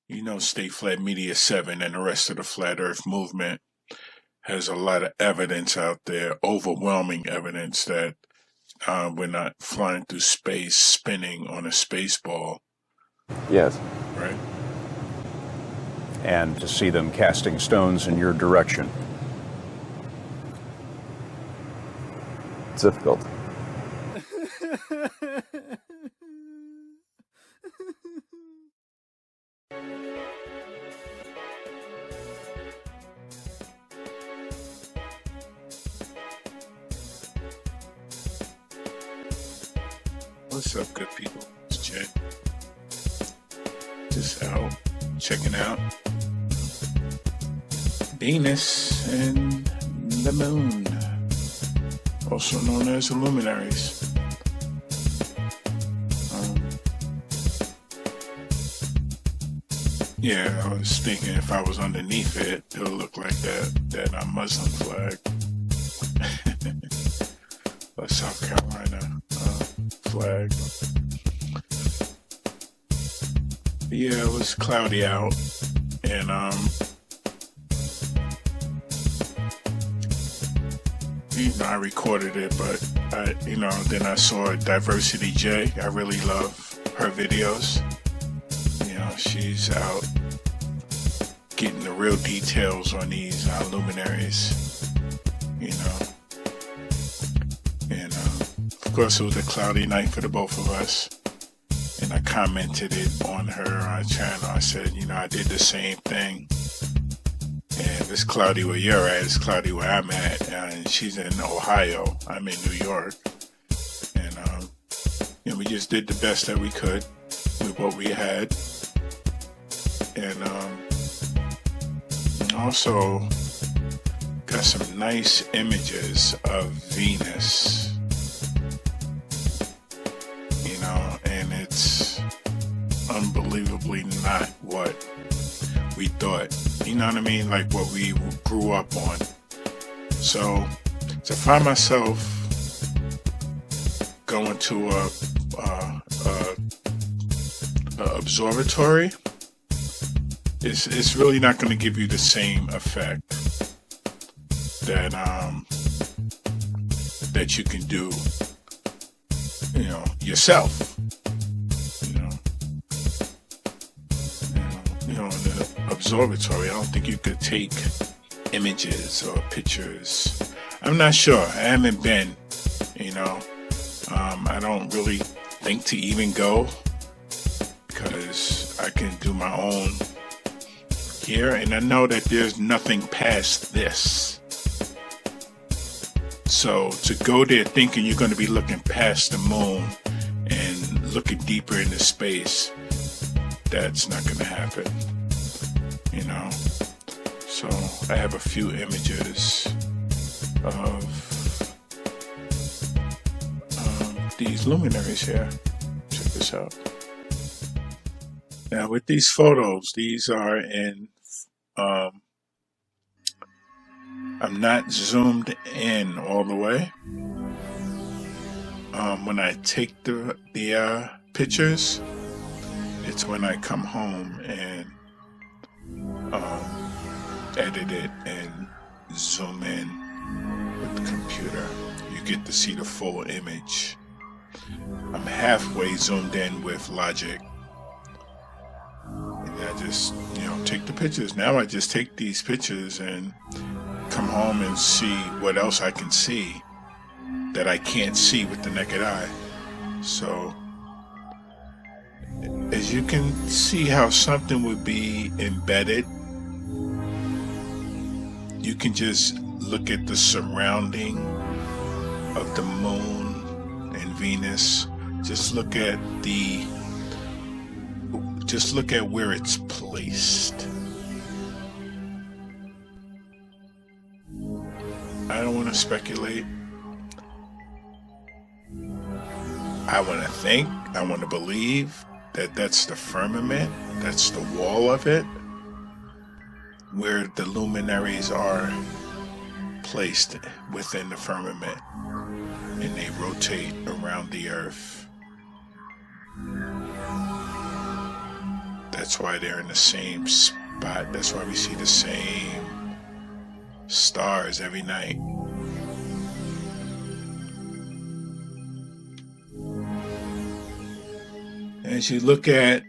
You know, Stay Flat Media 7 and the rest of the Flat Earth movement has a lot of evidence out there, overwhelming evidence that we're not flying through space, spinning on a space ball, Yes. right? And to see them casting stones in your direction. It's difficult. What's up, good people? It's Jay. Just out checking out Venus and the Moon, also known as the luminaries. Yeah, I was thinking if I was underneath it, it would look like that Muslim flag. A South Carolina flag. Yeah, it was cloudy out, and I recorded it, but then I saw Diversity J. I really love her videos. She's out getting the real details on these luminaries, and of course it was a cloudy night for the both of us, and I commented it on her channel. I said, I did the same thing, and it's cloudy where you're at, it's cloudy where I'm at, and she's in Ohio, I'm in New York, and we just did the best that we could with what we had. And also got some nice images of Venus, and it's unbelievably not what we thought, you know what I mean, like what we grew up on. So to find myself going to a observatory, it's really not going to give you the same effect that you can do, yourself. In the observatory, I don't think you could take images or pictures. I'm not sure. I haven't been. I don't really think to even go because I can do my own here, and I know that there's nothing past this. So to go there thinking you're going to be looking past the moon and looking deeper into space, that's not going to happen. So I have a few images of these luminaries here. Check this out. Now with these photos, these are in I'm not zoomed in all the way. When I take the pictures, it's when I come home and edit it and zoom in with the computer. You get to see the full image. I'm halfway zoomed in with Logic. And I just, take the pictures. Now I just take these pictures and come home and see what else I can see that I can't see with the naked eye. So, as you can see how something would be embedded, you can just look at the surrounding of the moon and Venus. Just look at where it's placed. I don't want to speculate. I want to think, I want to believe that that's the firmament, that's the wall of it, where the luminaries are placed within the firmament, and they rotate around the earth. That's why they're in the same spot. That's why we see the same stars every night. As you look at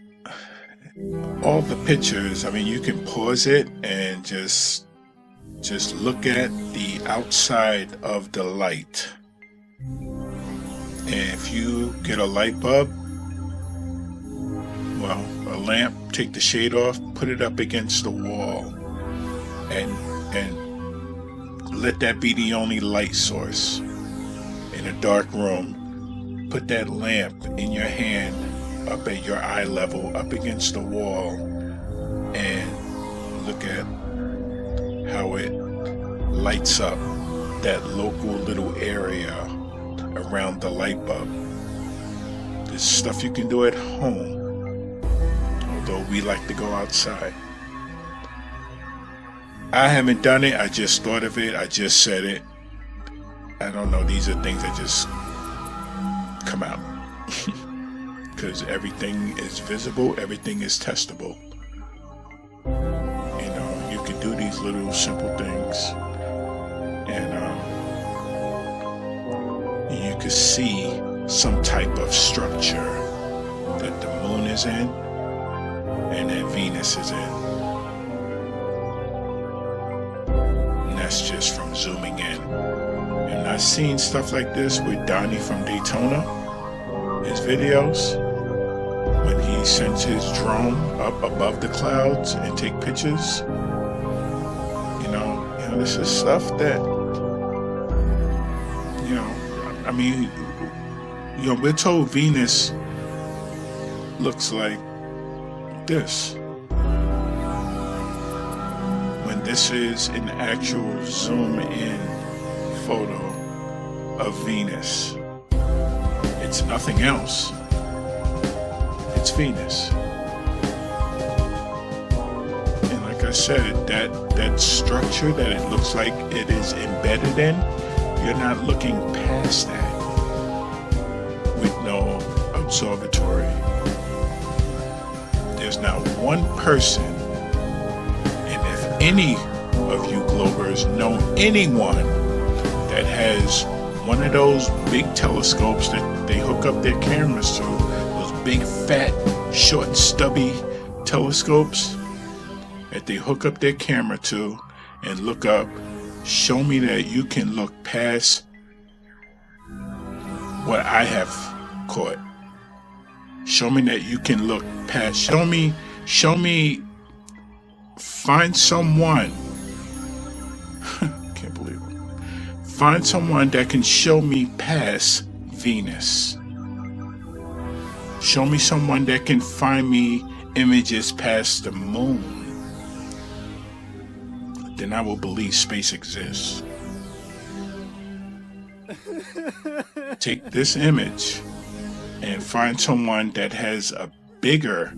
all the pictures, I mean, you can pause it and just look at the outside of the light. And if you get a light bulb, well, a lamp, take the shade off, put it up against the wall, and let that be the only light source in a dark room. Put that lamp in your hand up at your eye level, up against the wall, and look at how it lights up that local little area around the light bulb. There's stuff you can do at home, although we like to go outside. I haven't done it, I just thought of it, I just said it. I don't know, these are things that just come out. Because everything is visible, everything is testable. You know, you can do these little simple things, and you can see some type of structure that the moon is in and that Venus is in. And that's just from zooming in. And I've seen stuff like this with Donnie from Daytona, his videos, when he sends his drone up above the clouds and take pictures. You know, this is stuff that, you know, I mean, you know, we're told Venus looks like this. When this is an actual zoom-in photo of Venus. It's nothing else. It's Venus. And like I said, that structure that it looks like it is embedded in, you're not looking past that with no observatory. There's not one person, and if any of you Globers know anyone that has one of those big telescopes that they hook up their cameras to, those big fat short stubby telescopes that they hook up their camera to and look up, show me that you can look past what I have caught. Show me that you can look past, show me, find someone, can't believe it, find someone that can show me past Venus. Show me someone that can find me images past the moon. Then I will believe space exists. Take this image and find someone that has a bigger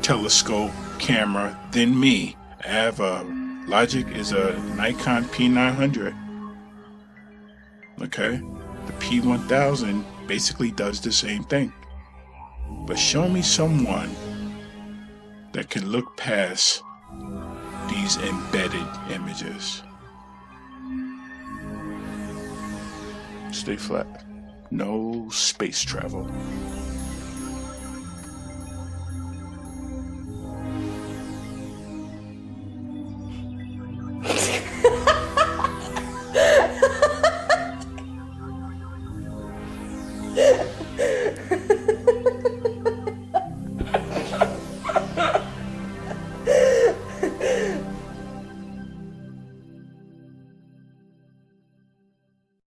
telescope camera than me. I have a Logic is a Nikon P900. Okay? The P1000 basically does the same thing. But show me someone that can look past these embedded images. Stay flat. No space travel.